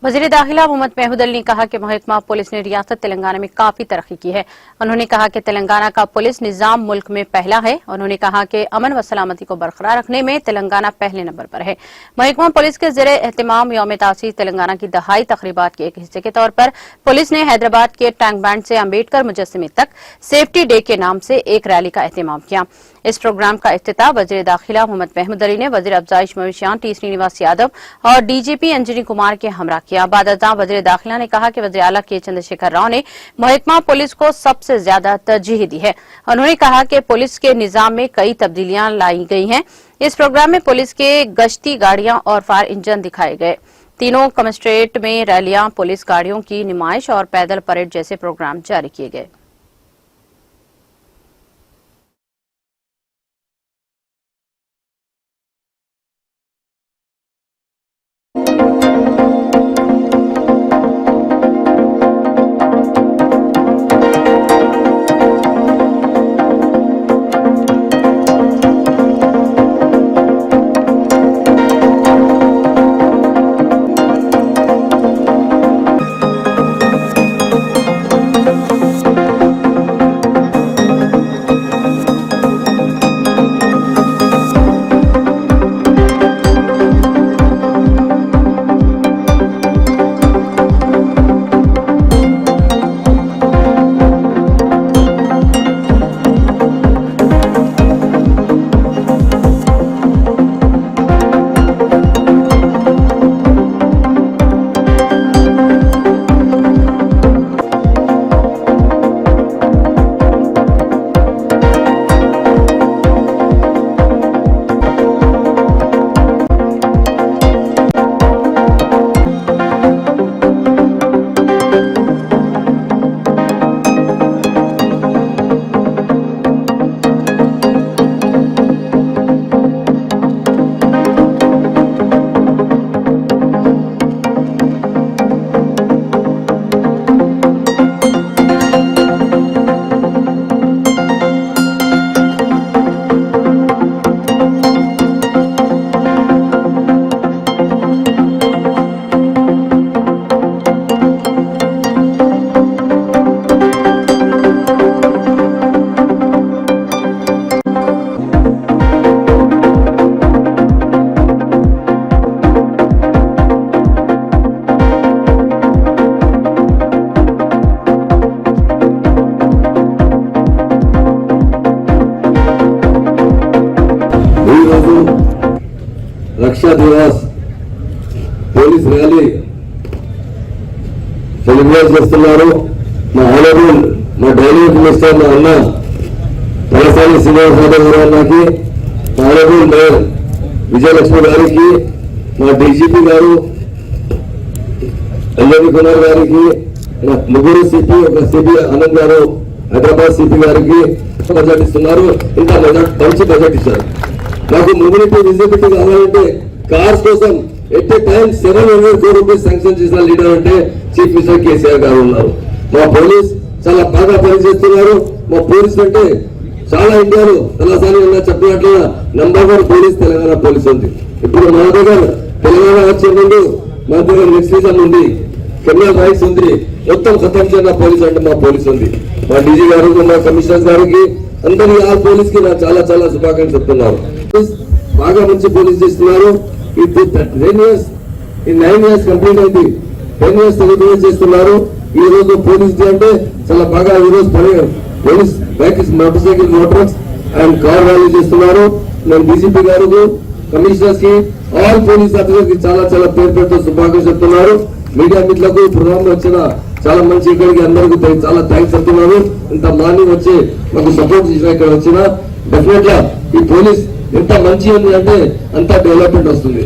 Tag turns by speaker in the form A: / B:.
A: वज़ीर दाखिला मोहम्मद महमूद अली ने कहा कि महकमा पुलिस ने रियासत तेलंगाना में काफी तरक्की की है। उन्होंने कहा कि तेलंगाना का पुलिस निजाम मुल्क में पहला है। उन्होंने कहा कि अमन व सलामती को बरकरार रखने में तेलंगाना पहले नंबर पर है। महकमा पुलिस के ज़रिए एहतमाम यौम तासीस तेलंगाना की दहाई तकरीबात के एक हिस्से के तौर पर पुलिस ने हैदराबाद के टैंक बैंड से अम्बेडकर मुजस्समे तक सेफ्टी डे के नाम से एक रैली का एहतमाम किया। इस प्रोग्राम का इफ्तिताह वज़ीर दाखिला मोहम्मद महमूद अली ने वज़ीर अफजाइश मवेशियान टी श्रीनिवास यादव और डीजीपी अंजनी कुमार के हमरा किया। बाद वज़ीर दाखिला ने कहा कि वज़ीर आला के चंद्रशेखर राव ने महकमा पुलिस को सबसे ज्यादा तरजीह दी है। उन्होंने कहा कि पुलिस के निजाम में कई तब्दीलियां लाई गई हैं। इस प्रोग्राम में पुलिस के गश्ती गाड़ियां और फायर इंजन दिखाए गए। तीनों कमिश्नरेट में रैलियां, पुलिस गाड़ियों की नुमाइश और पैदल परेड जैसे प्रोग्राम जारी किए गए।
B: रक्षा दिवस పోలీస్ ర్యాలీ సెలబ్రేట్ చేస్తున్నారు। మా ఆనరబుల్ మా డైలీ మినిస్టర్ మా అన్న తలసాని శ్రీనివాస్ యాదవ్ గారికి, మా ఆనరబుల్ మేయర్ విజయలక్ష్మి గారికి, మా డీజీపీ గారు అంజనీ కుమార్ గారికి, ముగ్గురు సిపి, ఒక సిపి ఆనంద్ గారు హైదరాబాద్ సిపి గారికి బడ్జెట్ ఇస్తున్నారు। ఇంకా మంచి బడ్జెట్ ఇచ్చారు। నాకు మొబిలిటీ విజిబిలిటీ కావాలంటే కార్స్ కోసం at a time 700 crore rupees sanction చేసిన లీడర్ అంటే చీఫ్ మినిస్టర్ కేసీఆర్ గారు ఉన్నారు। మా పోలీస్ చాలా బాగా పనిచేస్తున్నారు। మా పోలీస్ అంటే చాలా ఇండియాలో తలసాని అన్న చెప్పినట్లుగా నంబర్ 1 పోలీస్ తెలంగాణ పోలీస్ ఉంది। ఇప్పుడు మా దగ్గర తెలంగాణ వచ్చే ముందు మా దగ్గర నెక్స్టిజం ఉంది, క్రిమినల్ రైట్స్ ఉంది, మొత్తం ఖతం చేయన పోలీస్ అంటే మా పోలీస్ ఉంది। మా డీజీ గారికి, మా కమిషనర్ గారికి, అందరి ఆ పోలీస్ కి నా చాలా చాలా శుభాకాంక్షలు చెప్తున్నారు। బాగా మంచి పోలీస్ చేస్తున్నారు। 9 years కంప్లీట్ అయింది, 10 years సెలబ్రేట్ చేస్తున్నారు। ఈ రోజు పోలీస్ డే అంటే చాలా బాగా ఈ రోజు police bikes, motor cycle, Motors and car rally చేస్తున్నారు। నేను డీజీపీ గారికి, కమిషనర్స్ కి, ఆల్ పోలీస్ ఆఫీసర్స్ కి చాలా చాలా పేరుతో శుభాకాంక్షలు చెప్తున్నారు। మీడియా మిత్రులకు ప్రోగ్రామ్ వచ్చిన చాలా మంచి ఇక్కడికి అందరికీ చాలా థ్యాంక్స్ చెప్తున్నాను। ఇంత మార్నింగ్ వచ్చి మాకు సపోర్ట్ చేసిన ఇక్కడ వచ్చిన డెఫినెట్ గా ఈ పోలీస్ ఎంత మంచి ఉంది అంటే అంత డెవలప్మెంట్ వస్తుంది।